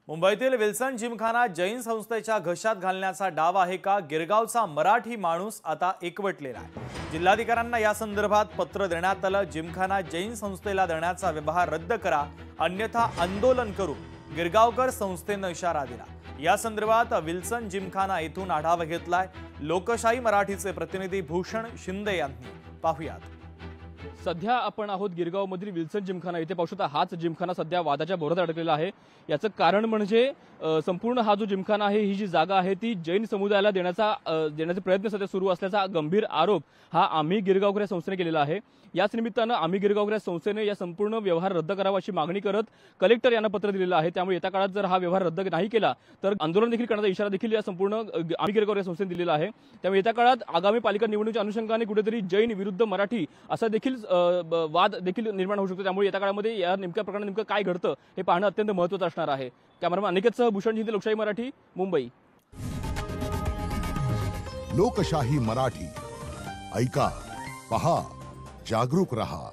मुंबईतील विल्सन जिमखाना जैन संस्थेच्या घशात घालण्याचा डाव आहे का? गिरगावचा मराठी माणूस आता एकवटलेला आहे। जिल्हाधिकाऱ्यांना या संदर्भात पत्र देण्यात आलं। जिमखाना जैन संस्थेला देण्याचा व्यवहार रद्द करा, अन्यथा आंदोलन करू, गिरगावकर संस्थेने इशारा दिला। या संदर्भात विल्सन जिमखाना येथून आढावा घेतलाय लोकशाही मराठीचे प्रतिनिधी भूषण शिंदे यांनी। पाहूयात। सध्या आपण आहोत गिरगाव मधील विल्सन जिमखाना। इथे पाहू शकता हाच जिमखाना सध्या वादाच्या भोवऱ्यात अडकलेला आहे। याचं कारण म्हणजे संपूर्ण हा जो जिमखाना आहे, ही जी जागा आहे ती जैन समुदायाला देण्याचे प्रयत्न सध्या सुरू असल्याचा गंभीर आरोप हा आम्ही गिरगावकर संस्थेने केलेला आहे। याच निमित्तानं आम्ही गिरगावकर संस्थेने या संपूर्ण व्यवहार रद्द करावा अशी मागणी करत कलेक्टर यांना पत्र दिलेलं आहे। त्यामुळे येत्या काळात जर हा व्यवहार रद्द नाही केला तर आंदोलन देखील करण्याचा इशारा देखील या संपूर्ण आम्ही गिरगावकर संस्थेने दिलेला आहे। त्यामुळे येत्या काळात आगामी पालिका निवडणुकीच्या अनुषंगाने कुठेतरी जैन विरुद्ध मराठी असा देखील वाद देखील निर्माण होऊ शकतो। त्यामुळे येत्या काळामध्ये या नेमक्या प्रकरणात नेमकं काय घडतं हे पाहणं अत्यंत महत्त्वाचं असणार आहे। कॅमेरामन अनिकेतसह भूषण शिंदे, लोकशाही मराठी, मुंबई। लोकशाही मराठी ऐका, पहा, जागरूक रहा।